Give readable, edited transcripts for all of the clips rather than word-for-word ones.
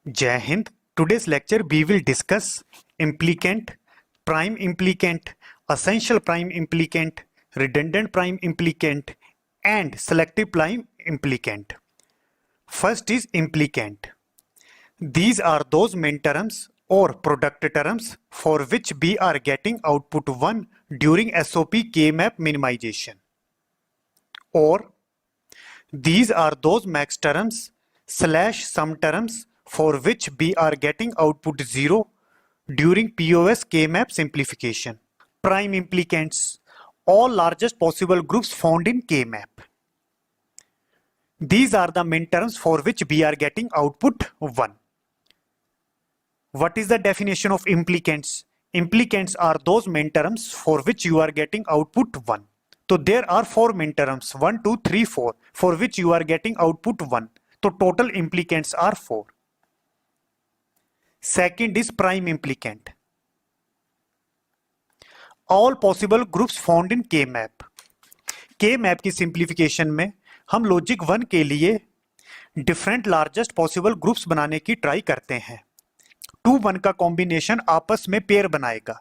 Jai Hind. Today's lecture we will discuss implicant, prime implicant, essential prime implicant, redundant prime implicant, and selective prime implicant. First is implicant. These are those main terms or product terms for which we are getting output 1 during SOP K-map minimization. Or these are those max terms / sum terms for which we are getting output 0 during POS K-map simplification. Prime implicants, all largest possible groups found in K-map. These are the main terms for which we are getting output 1. What is the definition of implicants? Implicants are those main terms for which you are getting output 1. So there are 4 main terms 1, 2, 3, 4 for which you are getting output 1. So total implicants are 4. Second is prime implicant. All possible groups found in K-map. K-map की simplification में हम logic 1 के लिए different largest possible groups बनाने की try करते हैं. 2-1 का कॉम्बिनेशन आपस में पेयर बनाएगा.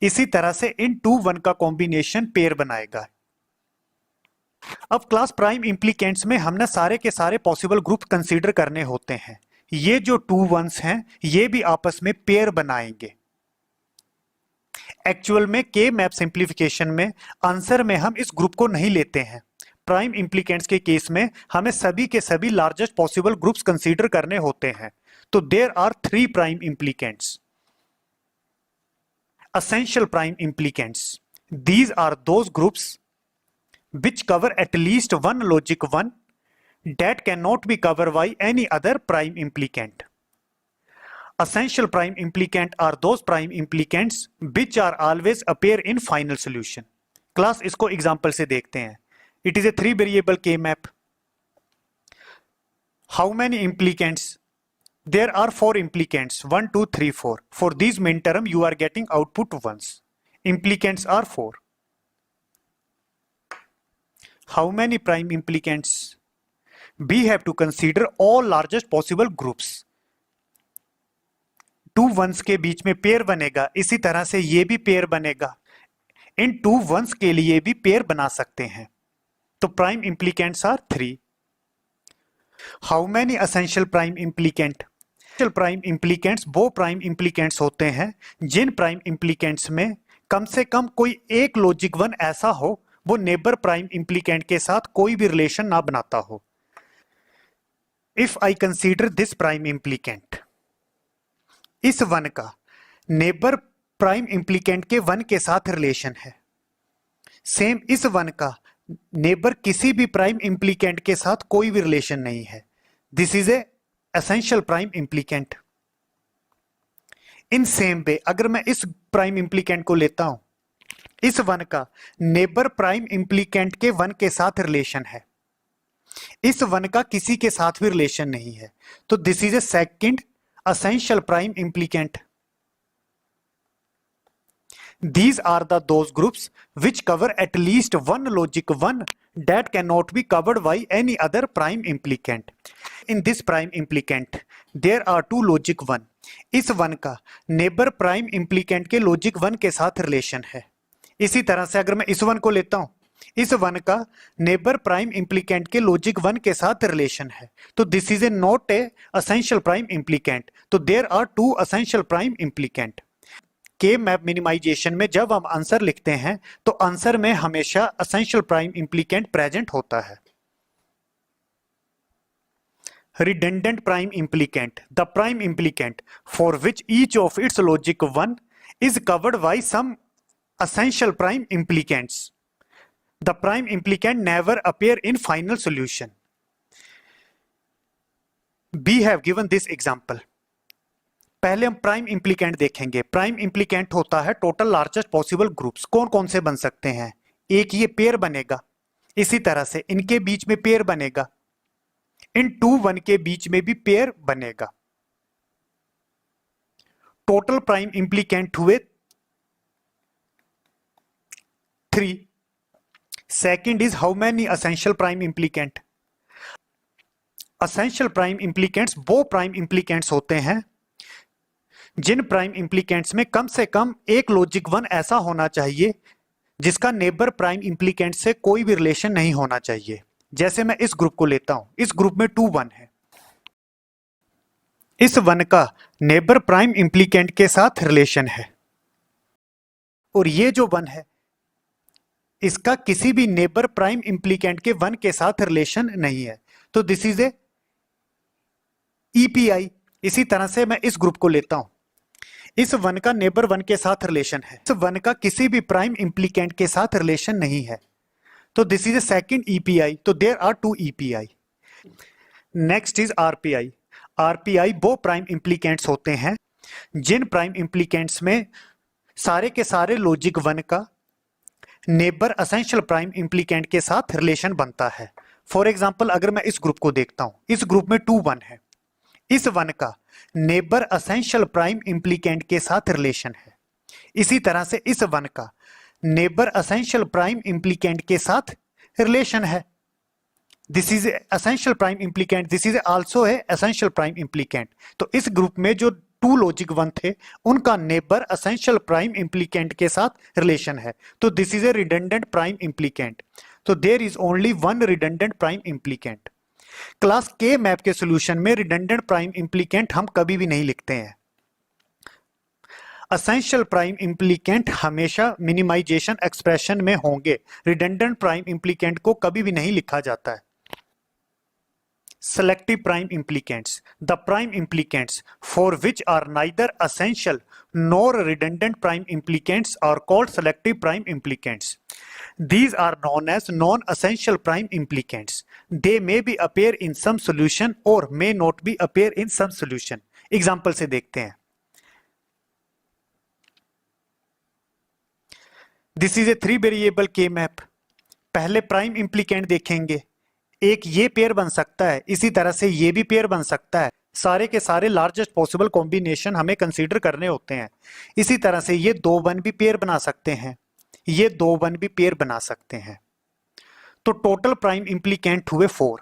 इसी तरह से इन 2-1 का कॉम्बिनेशन पेयर बनाएगा. अब क्लास प्राइम इंप्लीकेंट्स में हमने सारे के सारे पॉसिबल ग्रुप कंसीडर करने होते हैं. ये जो 2-1s हैं ये भी आपस में पेयर बनाएंगे. एक्चुअल में के मैप सिंप्लीफिकेशन में आंसर में हम इस ग्रुप को नहीं लेते हैं. प्राइम इंप्लीकेंट्स के केस में हमें सभी के सभी लार्जेस्ट पॉसिबल ग्रुप्स कंसीडर करने होते हैं. तो there are 3 prime implicants. Essential prime implicants. These are those groups which cover at least one logic 1 that cannot be covered by any other prime implicant. Essential prime implicant are those prime implicants which are always appear in final solution. Class इसको example से देखते हैं. It is a 3 variable K map. How many implicants? There are 4 implicants 1, 2, 3, 4. For these main term you are getting output 1s. Implicants are 4. How many prime implicants? We have to consider all largest possible groups. 2 1s के बीच में pair बनेगा. इसी तरह से ये भी pair बनेगा. इन 2 1s के लिए भी पेयर बना सकते हैं. तो prime implicants are 3. How many essential prime implicant? Essential prime implicants वो प्राइम implicants होते हैं जिन प्राइम implicants में कम से कम कोई एक लॉजिक 1 ऐसा हो वो नेबर प्राइम implicant के साथ कोई भी रिलेशन ना बनाता हो. If I consider this prime implicant, इस 1 का नेबर प्राइम implicant के 1 के साथ रिलेशन है. सेम इस 1 का नेबर किसी भी प्राइम implicant के साथ कोई भी रिलेशन नहीं है. This is A essential prime implicant. In same way अगर मैं इस प्राइम implicant को लेता हूं, इस 1 का नेबर प्राइम implicant के 1 के साथ रिलेशन है. इस 1 का किसी के साथ भी रिलेशन नहीं है. तो this is a second essential prime implicant. These are those groups which cover at least one logic 1 that cannot be covered by any other prime implicant. In this prime implicant, there are 2 logic 1. इस 1 का neighbour prime implicant के logic 1 के साथ relation है. इसी तरह से अगर मैं इस 1 को लेता हूं, इस 1 का नेबर प्राइम implicant के logic 1 के साथ रिलेशन है. तो this is a not A essential prime implicant. तो there are 2 essential prime implicant. के मैप मिनिमाइजेशन में जब हम आंसर लिखते हैं तो आंसर में हमेशा एसेंशियल प्राइम इंप्लीकेंट प्रेजेंट होता है. Redundant prime implicant, the prime implicant for which each of its logic 1 is covered by some essential prime implicants. The prime implicant never appear in final solution. We have given this example. पहले हम prime इंप्लीकेंट देखेंगे. Prime इंप्लीकेंट होता है total largest possible groups. कौन कौन से बन सकते हैं? एक ये पेयर बनेगा. इसी तरह से इनके बीच में पेयर बनेगा. इन 2-1 के बीच में भी पेयर बनेगा. टोटल प्राइम इंप्लीकेंट हुए 3. Second is how many essential prime implicant? Essential prime implicants वो प्राइम इम्प्लीकेंट्स होते हैं जिन प्राइम इम्प्लीकेंट्स में कम से कम एक लॉजिक 1 ऐसा होना चाहिए जिसका नेबर प्राइम इम्प्लीकेंट से कोई भी रिलेशन नहीं होना चाहिए। जैसे मैं इस ग्रुप को लेता हूं, इस ग्रुप में 2 1 है, इस 1 का नेबर प्राइम इम्प्लीकेंट के साथ रिलेशन है और ये जो 1 है इसका किसी भी नेबर प्राइम इम्प्लीकेंट के 1 के साथ रिलेशन नहीं है, तो दिस इज ए ईपीआई। इसी तरह से मैं इस ग्रुप को लेता हूं, इस 1 का नेबर 1 के साथ रिलेशन है, इस 1 का किसी भी प्राइम इम्प्लीकेंट के साथ रिलेशन नहीं है, तो this is a second EPI. तो there are 2 EPI. Next is RPI. RPI वो प्राइम इम्प्लीकेंट्स होते हैं जिन प्राइम इम्प्लीकेंट्स में सारे के सारे लॉजिक 1 का नेबर असेंशियल प्राइम इम्प्लीकेंट के साथ रिलेशन बनता है। फॉर एग्जाम्पल अगर मैं इस ग्रुप को देखता हूं, इस ग्रुप में 2 1 है, इस 1 का नेबर असेंशियल प्राइम इम्प्लीकेंट के साथ रिलेशन है, इसी तरह से इस 1 का नेबर असेंशियल प्राइम इम्प्लीकेंट के साथ रिलेशन है। This is essential prime implicant, this is also है असेंशियल प्राइम इम्प्लीकेंट। तो इस ग्रुप में जो 2 लॉजिक 1 थे उनका नेबर असेंशियल प्राइम इम्प्लीकेंट के साथ रिलेशन है, तो this is a redundant prime implicant. तो there is only 1 redundant prime implicant. क्लास के मैप के सॉल्यूशन में रिडंडेंट प्राइम इम्प्लीकेंट हम कभी भी नहीं लिखते हैं। असेंशियल प्राइम इम्प्लीकेंट हमेशा मिनिमाइजेशन एक्सप्रेशन में होंगे, रिडंडेंट प्राइम इम्प्लीकेंट को कभी भी नहीं लिखा जाता है। Selective prime implicants. The prime implicants for which are neither essential nor redundant prime implicants are called selective prime implicants. These are known as non-essential prime implicants. They may be appear in some solution or may not be appear in some solution. Example से देखते हैं. This is a 3 variable K map. पहले prime implicant देखेंगे, एक ये pair बन सकता है, इसी तरह से ये भी पेयर बन सकता है। सारे के सारे लार्जेस्ट पॉसिबल कॉम्बिनेशन हमें कंसीडर करने होते हैं। इसी तरह से ये 2 1 भी पेयर बना सकते हैं, ये 2 1 भी पेयर बना सकते हैं। तो टोटल प्राइम इम्प्लीकेंट हुए 4।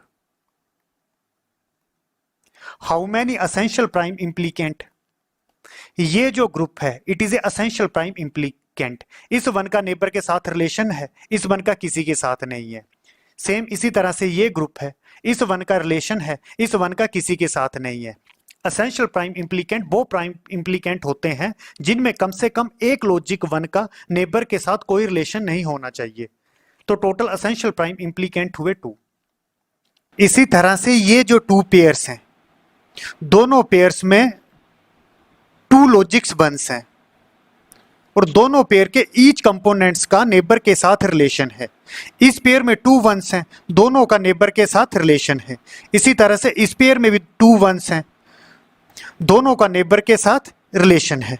How many essential prime implicant? ये जो ग्रुप है it is A essential prime implicant. इस 1 का नेबर के साथ रिलेशन है, इस 1 का किसी के साथ नहीं है। सेम इसी तरह से ये ग्रुप है, इस 1 का रिलेशन है, इस 1 का किसी के साथ नहीं है। असेंशियल प्राइम इम्प्लीकेंट वो प्राइम इम्प्लीकेंट होते हैं जिनमें कम से कम एक लॉजिक 1 का नेबर के साथ कोई रिलेशन नहीं होना चाहिए। तो टोटल असेंशियल प्राइम इम्प्लीकेंट हुए 2। इसी तरह से ये जो 2 पेयर्स हैं, दोनों पेयर्स में 2 लॉजिक्स 1s हैं और दोनों पेयर के ईच कंपोनेंट्स का नेबर के साथ रिलेशन है। इस पेयर में 2 1s हैं, दोनों का नेबर के साथ रिलेशन है। इसी तरह से इस पेयर में भी 2 1s हैं, दोनों का नेबर के साथ रिलेशन है।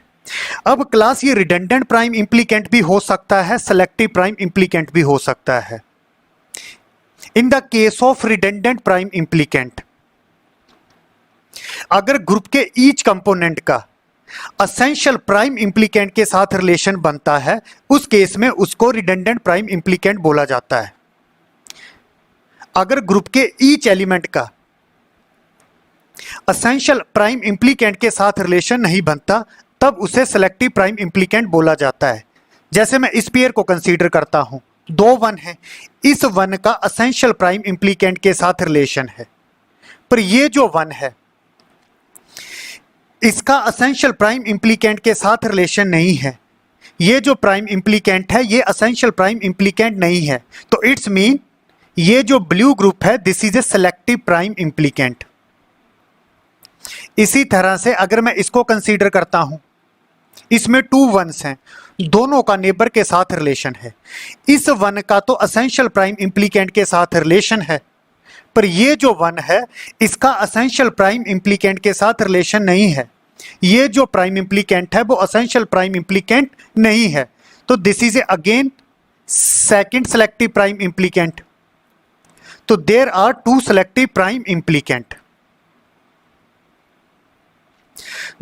अब क्लास ये रिडंडेंट प्राइम इम्प्लीकेंट भी हो सकता है, सेलेक्टिव प्राइम इम्प्लीकेंट भी हो सकता है। In the case of redundant prime implicant, अगर ग्रुप के ईच कंपोनेंट का असेंशियल प्राइम इम्प्लीकेंट के साथ रिलेशन बनता है, उस केस में उसको रिडंडेंट प्राइम इम्प्लीकेंट बोला जाता है। अगर ग्रुप के ईच एलिमेंट का असेंशियल प्राइम इम्प्लीकेंट के साथ रिलेशन नहीं बनता, तब उसे सेलेक्टिव प्राइम इम्प्लीकेंट बोला जाता है। जैसे मैं इस पेयर को कंसीडर करता हूं, 2 1 है, इस 1 का असेंशियल प्राइम इम्प्लीकेंट के साथ रिलेशन है, पर ये जो 1 है इसका असेंशियल प्राइम इम्प्लीकेंट के साथ रिलेशन नहीं है। ये जो प्राइम इम्प्लीकेंट है ये असेंशियल प्राइम इम्प्लीकेंट नहीं है, तो इट्स मीन ये जो ब्लू ग्रुप है this is A selective prime implicant. इसी तरह से अगर मैं इसको कंसीडर करता हूं, इसमें 2 1s हैं, दोनों का नेबर के साथ रिलेशन है। इस 1 का तो असेंशियल प्राइम इम्प्लीकेंट के साथ रिलेशन है, पर ये जो 1 है इसका असेंशियल प्राइम इम्प्लीकेंट के साथ रिलेशन नहीं है। ये जो प्राइम इम्प्लीकेंट है वो असेंशियल प्राइम इम्प्लीकेंट नहीं है, तो this is again second selective prime implicant. तो there are 2 selective prime implicant.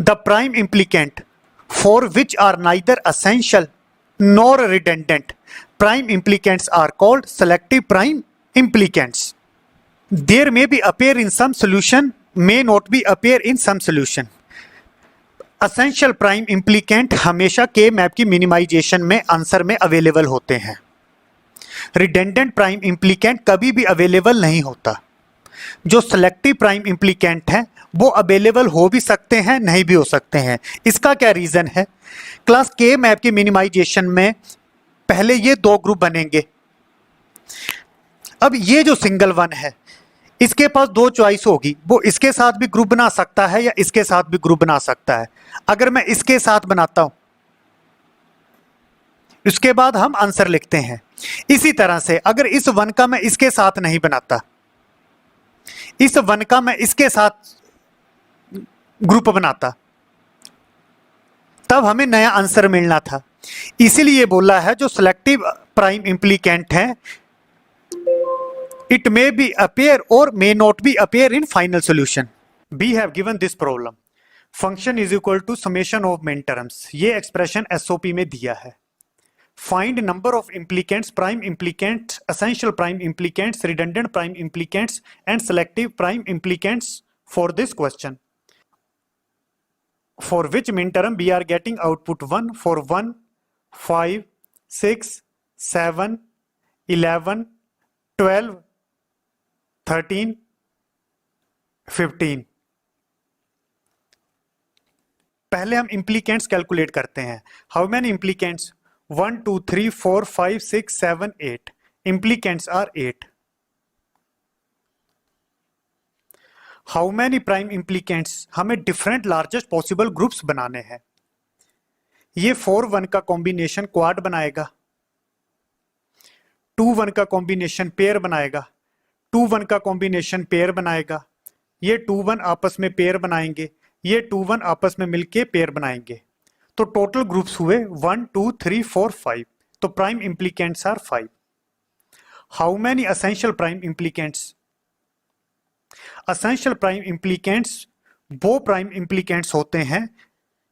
The prime implicant for which are neither essential nor redundant prime implicants are called selective prime implicants. There may be appear in some solution, may not be appear in some solution. Essential prime implicant हमेशा के map की minimisation में answer में available होते हैं। Redundant prime implicant कभी भी available नहीं होता। जो सेलेक्टिव प्राइम इम्प्लीकेंट हैं वो अवेलेबल हो भी सकते हैं, नहीं भी हो सकते हैं। इसका क्या रीजन है? क्लास के मैप की मिनिमाइजेशन में पहले ये दो ग्रुप बनेंगे। अब ये जो सिंगल वन है इसके पास दो चॉइस होगी, वो इसके साथ भी ग्रुप बना सकता है या इसके साथ भी ग्रुप बना सकता है। अगर मैं इसके साथ बनाता हूं उसके बाद हम आंसर लिखते हैं। इसी तरह से अगर इस वन का मैं इसके साथ नहीं बनाता, इस वन का मैं इसके साथ ग्रुप बनाता, तब हमें नया आंसर मिलना था। इसीलिए बोला है जो सिलेक्टिव प्राइम इम्प्लीकेंट है it may be appear or may not be appear in final solution. We have given this problem. Function is equal to summation of minterms. ये एक्सप्रेशन SOP में दिया है। Find number of implicants, prime implicants, essential prime implicants, redundant prime implicants, and selective prime implicants for this question. For which minterm we are getting output 1 for 1, 5, 6, 7, 11, 12, 13, 15। पहले हम implicants calculate करते हैं। How many implicants? 1 2 3 4 5 6 7 8। Implicants are 8। How many prime implicants? हमें different largest possible groups बनाने हैं। ये 4 1 का combination quad बनाएगा, 2 1 का कॉम्बिनेशन पेयर बनाएगा, 2 1 का कॉम्बिनेशन पेयर बनाएगा, ये 2 1 आपस में पेयर बनाएंगे, ये 2 1 आपस में मिलके पेयर बनाएंगे। तो टोटल ग्रुप्स हुए 1 2 3 4 5। तो prime implicants are 5। How many essential prime implicants? Essential prime implicants वो प्राइम इम्प्लीकेंट्स होते हैं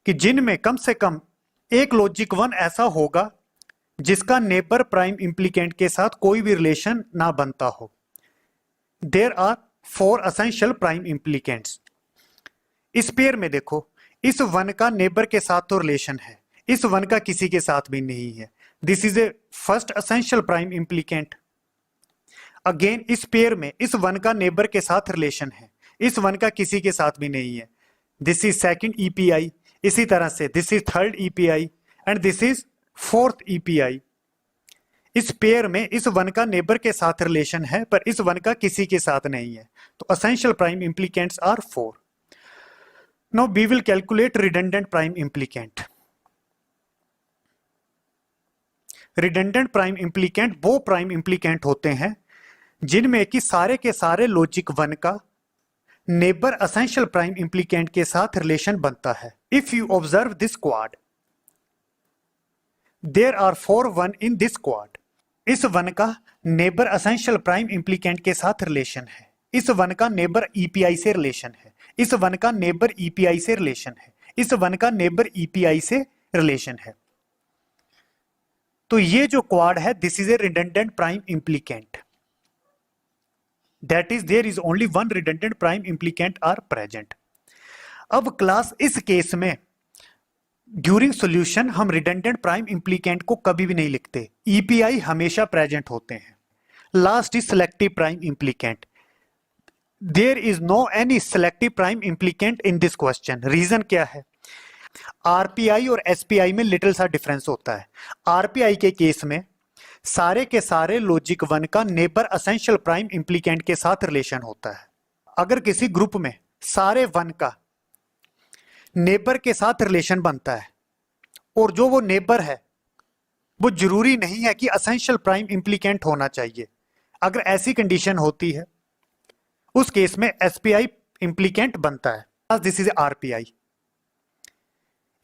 कि जिनमें कम से कम एक लॉजिक वन ऐसा होगा जिसका नेबर प्राइम इम्प्लीकेंट के साथ कोई भी रिलेशन ना बनता हो। There are 4 essential prime implicants. इस पेयर में देखो, इस वन का नेबर के साथ तो रिलेशन है, इस वन का किसी के साथ भी नहीं है। This is A first essential prime implicant. Again इस पेयर में इस वन का नेबर के साथ रिलेशन है, इस वन का किसी के साथ भी नहीं है। This is second EPI. इसी तरह से this is third EPI and this is fourth EPI. इस पेयर में इस वन का नेबर के साथ रिलेशन है पर इस वन का किसी के साथ नहीं है। तो essential prime implicants are 4। Now we will calculate redundant prime implicant. Redundant prime implicant वो प्राइम इम्प्लीकेंट होते हैं जिनमें कि सारे के सारे लॉजिक वन का नेबर असेंशियल प्राइम इम्प्लीकेंट के साथ रिलेशन बनता है। If you observe this quad, there are 4 1 in this quad. इस वन का नेबर असेंशियल प्राइम इम्प्लीकेंट के साथ रिलेशन है, इस वन का नेबर ईपीआई से रिलेशन है, इस वन का नेबर ईपीआई से रिलेशन है, इस वन का नेबर ईपीआई से रिलेशन है। तो ये जो क्वाड है this is a redundant prime implicant. That is there is only one redundant prime implicant are present. अब क्लास इस केस में ड्यूरिंग सॉल्यूशन हम रिडंडेंट प्राइम इम्प्लीकेंट को कभी भी नहीं लिखते, ईपीआई हमेशा प्रेजेंट होते हैं। Last is selective prime implicant. There is no any selective prime implicant in this question. Reason क्या है? आरपीआई और एसपीआई में लिटिल सा डिफरेंस होता है। आरपीआई के केस में सारे के सारे लॉजिक वन का नेबर असेंशियल प्राइम इम्प्लीकेंट के साथ रिलेशन होता है। अगर किसी ग्रुप में सारे वन का नेबर के साथ रिलेशन बनता है और जो वो नेबर है वो जरूरी नहीं है कि असेंशियल प्राइम इम्प्लीकेंट होना चाहिए। अगर ऐसी कंडीशन होती है उस केस में एसपीआई इम्प्लीकेंट बनता है। This is RPI.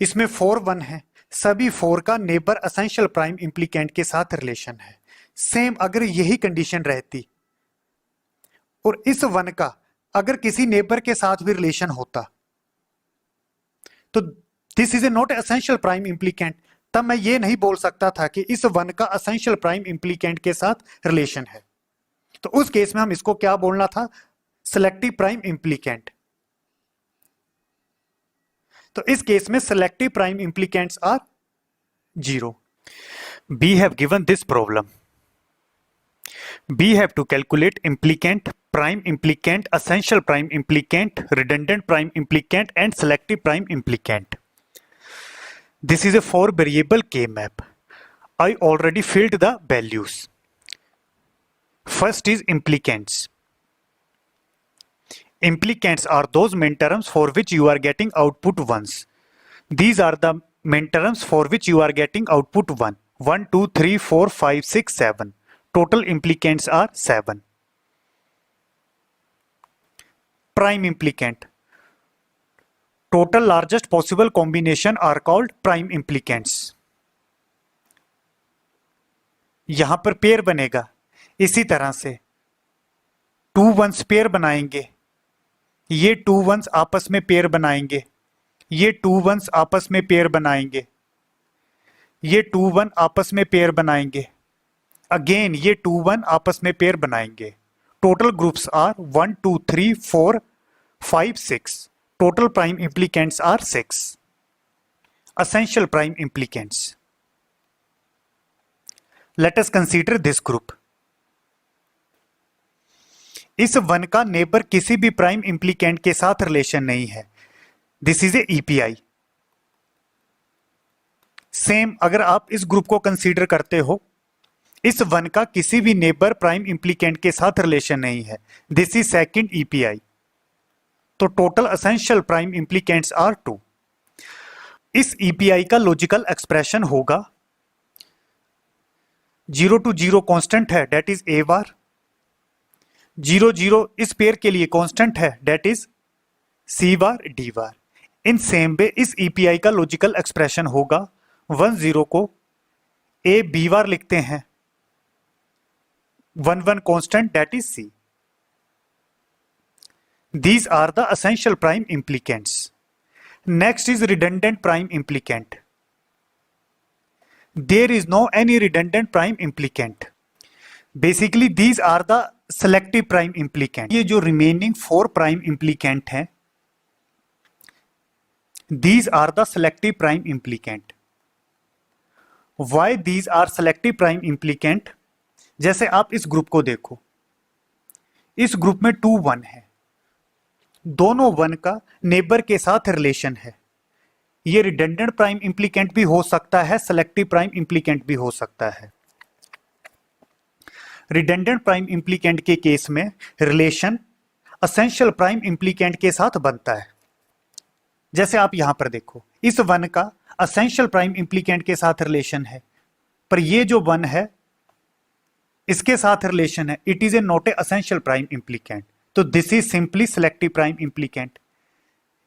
इसमें 4 1 है, सभी 4 का नेबर असेंशियल प्राइम इम्प्लीकेंट के साथ रिलेशन है। सेम अगर यही कंडीशन रहती और इस वन का अगर किसी नेबर के साथ भी रिलेशन होता तो this is a not essential prime implicant. तब मैं ये नहीं बोल सकता था कि इस वन का असेंशियल प्राइम इम्प्लीकेंट के साथ रिलेशन है। तो उस केस में हम इसको क्या बोलना था, सिलेक्टिव प्राइम इम्प्लीकेंट। तो इस केस में selective prime implicants are 0. We have given this problem. We have to calculate implicant, prime implicant, essential prime implicant, redundant prime implicant, and selective prime implicant. This is a 4-variable K-map. I already filled the values. First is implicants. Implicants are those minterms for which you are getting output ones. These are the minterms for which you are getting output 1. 1, 2, 3, 4, 5, 6, 7. Total implicants are 7. Prime implicant. Total largest possible combination are called prime implicants. यहां पर pair बनेगा, इसी तरह से 2 1s pair बनाएंगे, ये 2 1s आपस में पेयर बनाएंगे, ये 2 1s आपस में पेयर बनाएंगे, ये 2 1 आपस में पेयर बनाएंगे, अगेन ये 2 1 आपस में पेयर बनाएंगे. Total groups are 1 2 3 4 5 6. Total prime implicants are 6. Essential prime implicants. Let us consider this group. इस 1 का नेबर किसी भी प्राइम इम्प्लीकेंट के साथ रिलेशन नहीं है. This is a EPI. Same अगर आप इस ग्रुप को कंसीडर करते हो, इस 1 का किसी भी नेबर प्राइम इम्प्लीकेंट के साथ रिलेशन नहीं है. This is second EPI. तो total essential prime implicants are 2. इस ईपीआई का लॉजिकल एक्सप्रेशन होगा 0 to 0 कांस्टेंट है, डेट इज ए बार. 0 0 इस पेयर के लिए कांस्टेंट है, that is C bar D bar. In same way इस ईपीआई का लॉजिकल एक्सप्रेशन होगा 1 0 को ए बी बार लिखते हैं, 1 1 constant that is C. These are the essential prime implicants. Next is redundant prime implicant. There is no any redundant prime implicant. Basically these are the selective prime implicant. ये जो remaining 4 prime implicant हैं, these are the selective prime implicant. Why these are selective prime implicant? जैसे आप इस group को देखो, इस group में 2 1 है, दोनों 1 का नेबर के साथ रिलेशन है. ये रिडंडेंट प्राइम इम्प्लीकेंट भी हो सकता है, सेलेक्टिव प्राइम इम्प्लीकेंट भी हो सकता है. रिडंडेंट प्राइम इम्प्लीकेंट के केस में रिलेशन एसेंशियल प्राइम इम्प्लीकेंट के साथ बनता है. जैसे आप यहां पर देखो, इस 1 का एसेंशियल प्राइम इम्प्लीकेंट के साथ रिलेशन है, पर ये जो 1 है इसके साथ रिलेशन है. It is a not a essential prime implicant. तो this is simply selective prime implicant.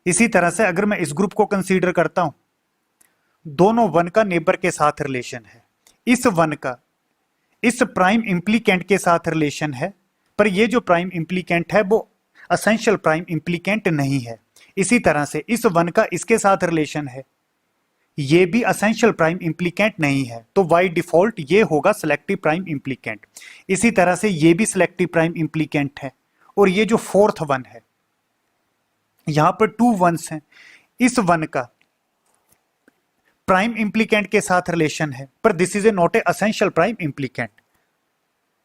इसी तरह से अगर मैं इस ग्रुप को कंसीडर करता हूं, दोनों 1 का नेबर के साथ रिलेशन है, इस 1 का इस प्राइम इम्प्लीकेंट के साथ रिलेशन है, पर ये जो प्राइम इम्प्लीकेंट है वो एसेंशियल प्राइम इम्प्लीकेंट नहीं है. इसी तरह से इस 1 का इसके साथ रिलेशन है, ये भी एसेंशियल प्राइम इम्प्लीकेंट नहीं है. तो बाय डिफॉल्ट ये होगा सिलेक्टिव प्राइम इम्प्लीकेंट. इसी तरह से ये भी सिलेक्टिव प्राइम इम्प्लीकेंट है. और ये जो 4th 1 है, यहां पर 2 1s हैं, इस 1 का प्राइम इम्प्लीकेंट के साथ रिलेशन है, पर this is a not a essential prime implicant.